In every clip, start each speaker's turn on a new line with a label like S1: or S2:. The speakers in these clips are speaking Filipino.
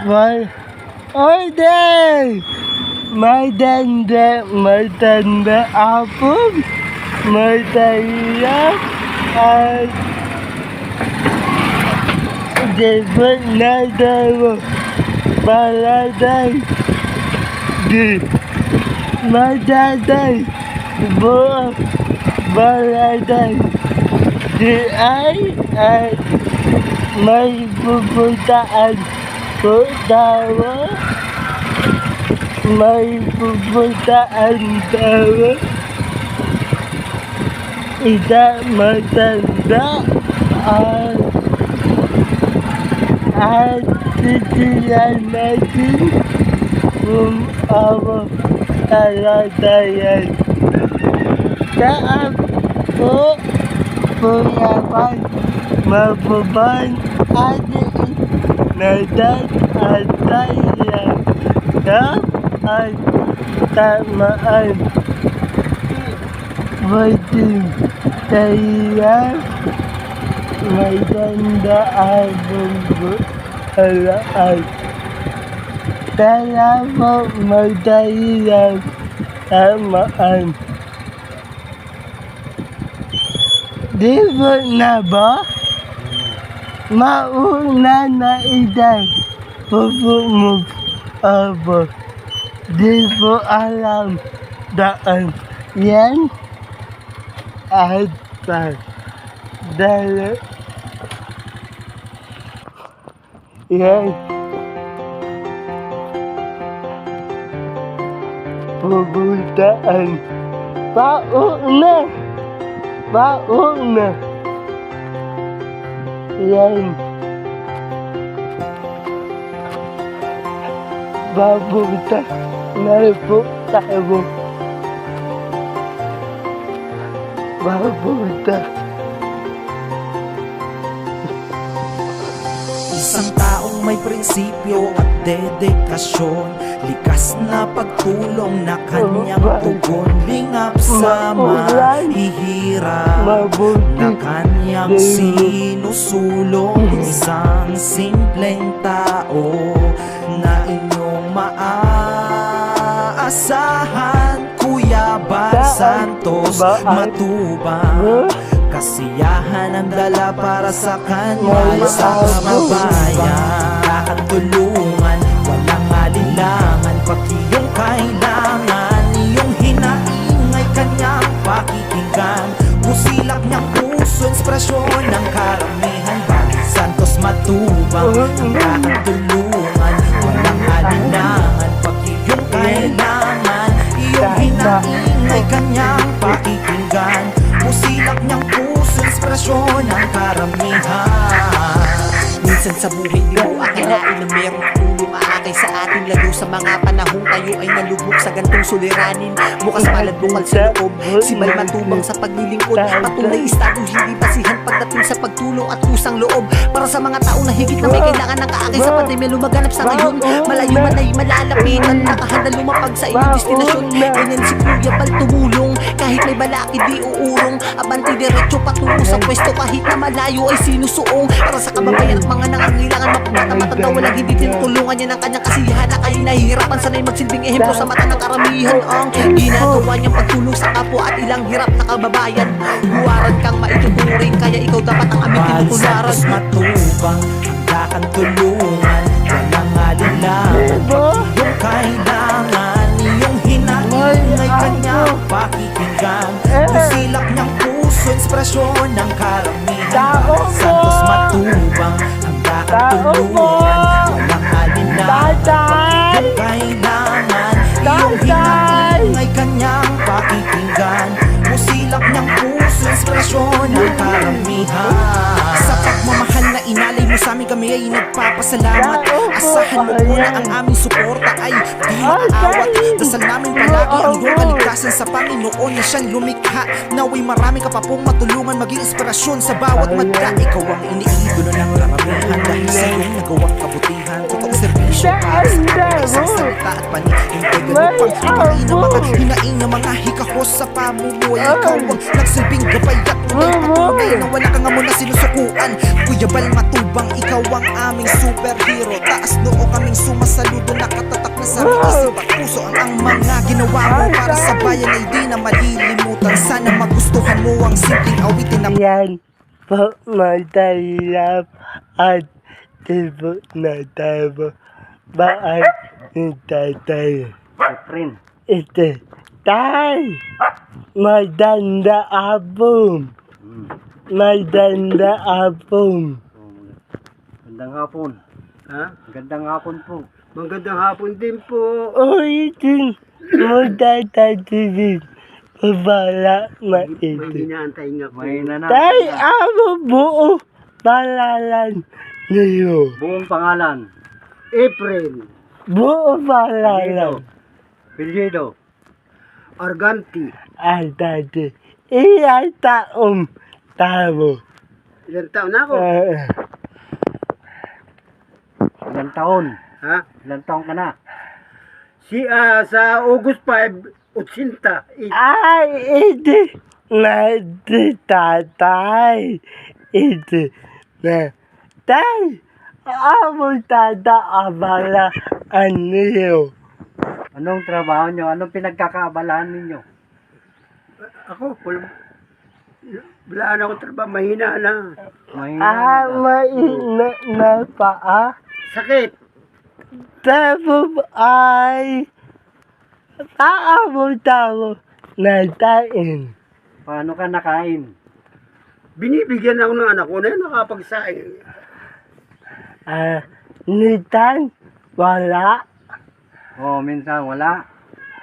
S1: Why? Order! Maganda hapon. Masaya at dapat na tayo paladay. Di madaday buong paladay. Di ay may pupuntaan po tayo. May pupuntaan tayo. Ida matanda at titiyan natin kung ako talatayan. Saan po puyapan mababan atin natatatayan at tamaan. Waiting tayo may ganda ang halaan. Kaya mo magdayang tamaan. Di mo na ba? Mauna na iday. Pupumove over. Di mo alam daan. Yan at dahil yan pupuntaan pauna yan papunta na po tayo papunta.
S2: Isang taong may prinsipyo at dedikasyon, likas na pagtulong na kanyang tugon. Lingap sa mahihirap na kanyang sinusulong. Isang simpleng tao na inyong maaasahan, Kuya Bal Santos Matubang. Kasiyahan ang dala para sa kanya, sa kababayan. Ang tulungan, walang alinlangan, pag iyong kailangan, iyong hinaing ay kanyang pakikinggan. Musilak niyang puso, inspirasyon ng karamihan. Bal Santos Matubang, ang tulungan, walang alinlangan, pag iyong kailangan, iyong hinaing ay kanyang pakikinggan. Musilak niyang puso, inspirasyon ng karamihan. Minsan sa buhay di mo akalain na merong tulong aakay sa atin, lalo sa mga panahong tayo ay nalubog sa gantong suliranin. Bukas palad bukal sa loob, si Bal Matubang sa paglilingkod. Patunay estado hindi basihan pagdating sa pagtulong at kusang loob. Para sa mga tao na higit na may kailangan ng kaakay sa pandemya lumaganap sa ngayon. Malayo man ay malalapitan, nakahanda lumapag sa inyong destinasyon. Ganyan si Kuya Bal tumulong, kahit may balaki di uurong. Abanti diretso patungo sa pwesto, kahit na malayo ay sinusuong. Para sa kababayan at mga nangangailangan, mapagkatamatanda walang hindi tinutulungan niya ng kanyang kasiyahan. Na kayo nahihirapan, sana'y magsilbing ehemplo sa mata ng karamihan. Ang ginagawa niyang pagtulong sa kapwa at ilang hirap na kababayan. Huwaran kang maituturing, kaya ikaw dapat ang aming tinutularan.
S1: Bal Santos
S2: Matubang, handa kang tulungan, walang alinlangan. Pag iyong kailangan, iyong hinaing ay kanyang pakikinggan. Musilak niyang puso, inspirasyon ng karamihan. Bal Santos Matubang, handa kang tulungan, walang alinlangan. Pag iyong kailangan, iyong hinaing ay kanyang pakikinggan. Musilak niyang puso, inspirasyon ng karamihan. Sa pagmamahal na inalay mo sa amin, kami ay nagpapasalamat. Asahan mo po na ang aming suporta ay di maaawat. Dasal namin palagi ang iyong kaligtasan sa Panginoon na siyang lumikha. Naway marami ka pa pong matulungan, maging inspirasyon sa bawat madla. Ikaw ang iniidolo ng karamihan dahil sa iyong nagawang kabutihan. Totoong serbisyo showbiz
S1: Anda,
S2: Isang
S1: mo.
S2: salita at paninindigan mo
S1: May
S2: pang hinain ng mga
S1: abo.
S2: hinaing ng mga hikahos sa pamumuhay
S1: Ay.
S2: Ikaw ang nagsilbing gabay at tunay patunay na wala kang amo na sinusukuan Kuya Bal Matubang, ikaw ang aming superhero Taas noo kaming sumasaludo, nakatatak na sa isip at puso ang mga ginawa mo para sa bayan ay di na malilimutan Sana magustuhan mo ang simpleng awitin na
S1: Yan po madalap at tipo na tabo. Baan ni tatay?
S3: Efren,
S1: Ito. Tay! Maganda apong. Maganda apong.
S3: magandang hapon.
S4: Ha?
S3: Magandang hapon po.
S4: Magandang hapon din po.
S1: Ulitin mo tatatirin. Babala
S4: May
S1: maito.
S4: hinaantay nga po.
S3: May na
S1: Tay, amo buo. Palalan niyo.
S3: buong pangalan.
S4: April,
S1: Buo palalan.
S3: Pilyedo.
S4: Arganti.
S1: Ang dati. Ilang taong tamo.
S4: Ilang taon na ako?
S3: Ilang taon?
S4: Ha?
S3: Ilang taon ka na?
S4: Sa August 5, 80.
S1: Ay, ito na tatay. Ito na tay. Amo tata abala aniyo.
S3: Anong trabaho nyo? Anong pinagkakaabalahan ninyo?
S4: Ako, wala na akong trabaho. Mahina na.
S1: Ah, mainit na paa.
S4: Sakit.
S1: Tapos ay paamo tamo na tain.
S3: Paano ka nakain?
S4: Binibigyan ako ng anak ko na yun, nakapagsaing.
S1: Ah, nitan wala.
S3: Oh, minsan wala.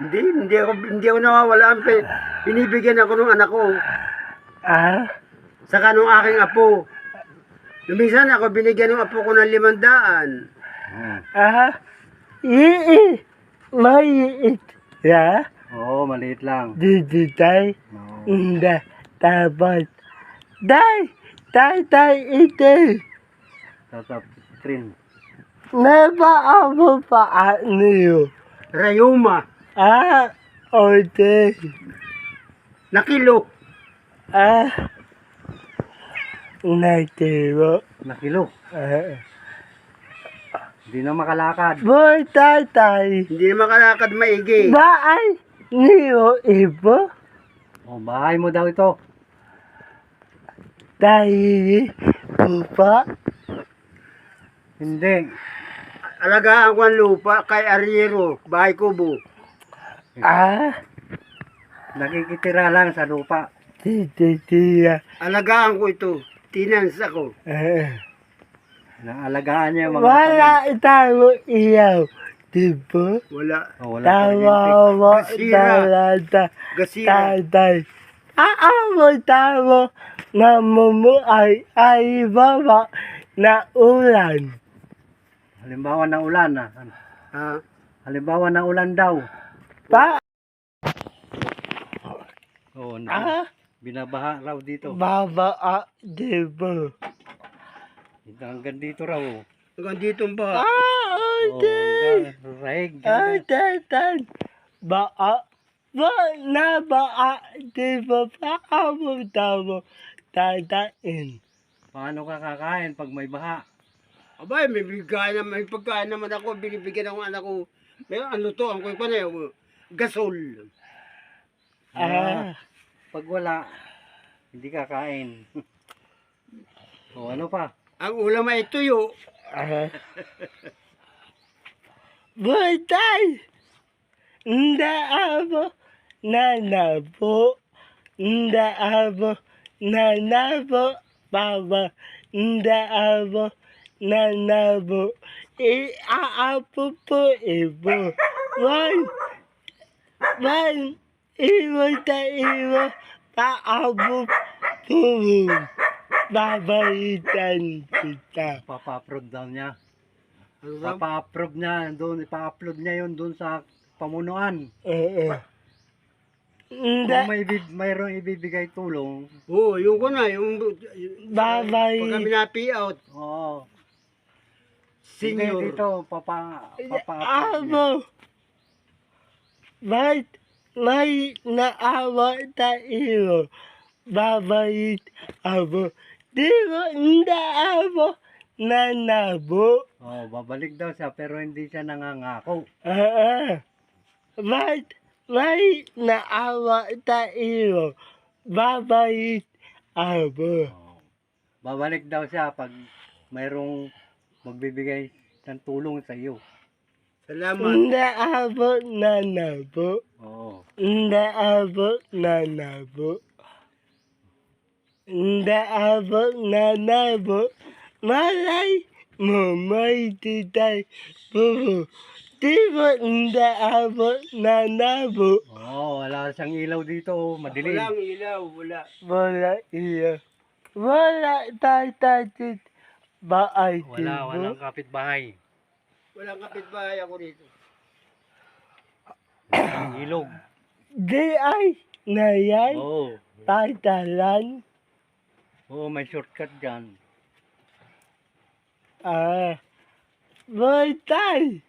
S4: Hindi ako nawawala. Binibigyan ako ng anak ko.
S1: Ah,
S4: Saka nung aking apo. Minsan ako binigyan ng apo ko ng 500.
S3: Oh.
S1: maiit ya.
S3: Oo, maliit lang.
S1: Diditay.
S3: Oo.
S1: Hindi. Tapos. Tay, ito.
S3: Tatap, Efren.
S1: Napaamo pa niyo.
S4: Rayuma.
S1: Ah, okay.
S4: Nakilo.
S1: Ah, natiro.
S3: Nakilo.
S1: Ah,
S3: Hindi na makalakad.
S1: boy, tatay.
S4: Hindi na makalakad maigi.
S1: Baan niyo ibo?
S3: Oh, bahay mo daw ito.
S1: Tayo pa.
S3: Hindi.
S4: Alagaan ko ang lupa kay Ariero, bahay kubo.
S1: Ah,
S3: Nakikitira lang sa lupa.
S1: titiya.
S4: Alagaan ko ito. Tinans ako.
S3: Naalagaan niya yung mga
S1: Wala tayo iyaw. Diba?
S4: Wala.
S3: Oh, wala pa rin yung
S1: Tawa mo,
S4: Gasira.
S1: talata,
S4: Gasira.
S1: tatay. Aamo tayo na mumuay ay baba na ulan.
S3: Halimbawa ng ulan na.
S4: Ha?
S3: Halimbawa ng ulan daw.
S1: Pa,
S3: Oo, binabaha raw dito.
S1: baba, diba?
S3: Hanggang dito raw. Oh,
S4: Hanggang dito ba?
S1: Okay.
S3: rahig.
S1: Ay, tatan. Baa, na baa, diba? Paamo tayo tatain.
S3: Paano ka kakain pag may baha?
S4: Abay, may pagkain naman ako. Binibigyan ako ng anak ko. May ano to, ang kuya pa na yun. Gasol.
S3: Pag wala, hindi kakain. O ano pa?
S4: Ang ulam ay tuyo.
S1: Butay! Ndaabo, nanabo, ndaabo, nanabo, baba, ndaabo, nanabo, iaapo po ibo. One, iwo ta iwo, paabo po. Babalitan kita.
S3: Papa-upload daw niya.
S4: Ano daw?
S3: Papa-upload niya. Doon, ipa-upload niya yun doon sa pamunuan.
S1: Hindi.
S3: Kung mayroong ibibigay tulong,
S4: Oo, yung ko na. Yung, pag
S1: Babay.
S4: kami na-pay out.
S3: oo. Hindi,
S4: Senior.
S3: dito, papa-upload niya.
S1: Abo. Ba't may naawa tayo? Babait abo. Di ba hindi abo nanabo?
S3: Oh, babalik daw siya pero hindi siya nangangako.
S1: Ba't may naawa tayo? Babait abo.
S3: Oh. Babalik daw siya pag mayroong magbibigay ng tulong sa iyo.
S4: Salamat.
S1: Hindi abo nanabo.
S3: Oo.
S1: Hindi abo nanabo. Hindi abo nanabo. Malay mo may titay bubo. Di ba hindi abo nanabo?
S3: Oh, wala siyang ilaw dito, madilim.
S4: Walang ilaw, wala.
S1: Wala iya. Wala tatatit. Ba ay
S3: Wala, walang kapitbahay.
S4: Walang kapitbahay ako dito.
S3: Walang ilog.
S1: Di ay na yan.
S3: Oo.
S1: Tatalan.
S3: Oo, may shortcut dyan.
S1: Butay.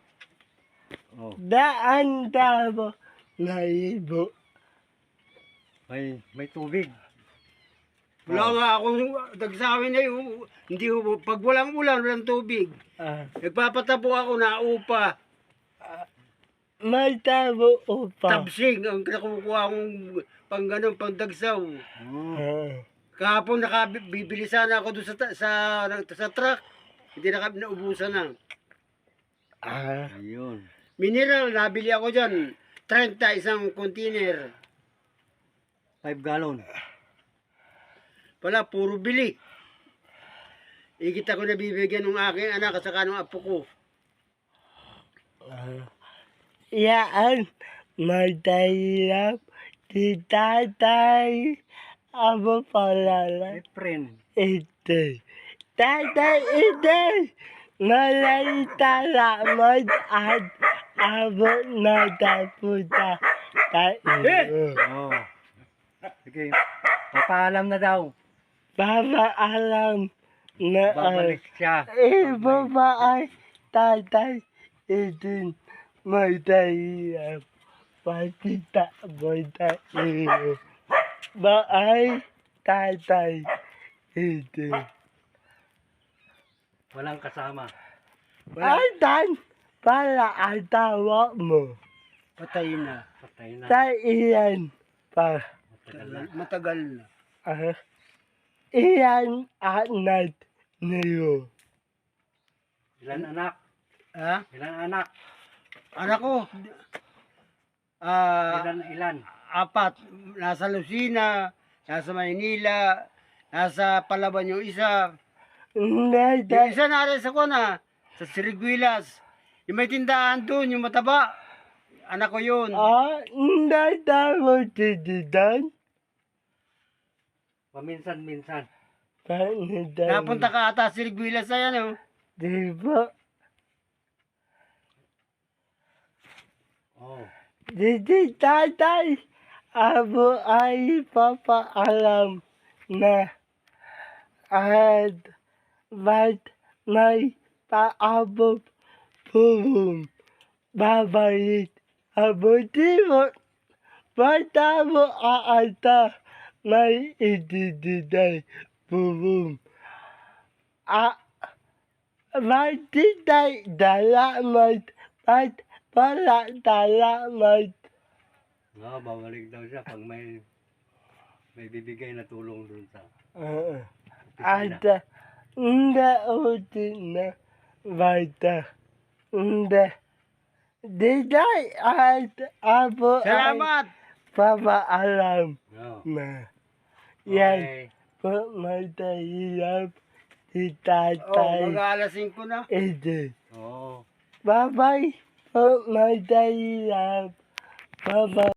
S3: Oh,
S1: Daan tabo na ibo.
S3: may tubig.
S4: Wala nga akong dagsawin na yun. Hindi ko, pag walang ulan, walang tubig. Nagpapatapo ako na upa.
S1: May tabo upa.
S4: Tabsing ang nakukuha kong pang ganun, pang dagsaw. Kahapon nakabibili sana ako doon sa truck. Hindi naubusan na.
S3: Ayun.
S4: Mineral, nabili ako dyan. 30 isang container.
S3: 5 gallon.
S4: Wala, puro bili. Ikita ko nabibigyan ng aking anak at saka ng apo ko.
S1: Yaan. May tahirap. Di tatay. Abo palala.
S3: Friend.
S1: Ite. Tatay ite. Malay talamat at abo na taputa. Tayo.
S3: Oh. Sige. Papaalam na daw.
S1: Babaalam na
S3: Babalik siya.
S1: iba ba ay tatay itin may tahirap. Pati taboy tayo. Ba ay tatay itin.
S3: Walang kasama.
S1: Ay dan para ang tawa mo.
S4: Patay na.
S3: Patay na.
S1: Iyan pa.
S3: Matagal na.
S4: Matagal na.
S1: Iyan anak niyo.
S3: Ilan anak?
S4: Ha?
S3: Ilan anak?
S4: Anak ko.
S3: Ilan?
S4: 4. Nasa Lucena, nasa Maynila, nasa Palaban yung isa.
S1: Hindi
S4: Yung isa na sa Kona, sa Siriguilas. Yung may tindahan doon, yung mataba. Anak ko yun.
S1: hindi tayo tititan.
S3: Paminsan-minsan.
S4: Napunta ka ata sa Siriguilas na yan, oh.
S1: Di ba?
S3: Oh.
S1: Di tatay. Abo ay papaalam na at ba't may paabot pumum babalik abo di mo ba't abo aata may itididay pumum ba't titay dalamat ba't pala dalamat.
S3: No, babalik daw siya pag may bibigay na tulong dun sa
S1: At hindi utin na bata. Hindi. Diday at abo
S4: Salamat!
S1: ay papaalam
S3: no.
S1: na. Yan
S3: Okay.
S1: po matahirap si
S4: Oh,
S1: tatay.
S4: mag-aalas 5 na.
S1: Ito.
S3: Oo.
S1: Bye-bye po matahirap. Bye-bye.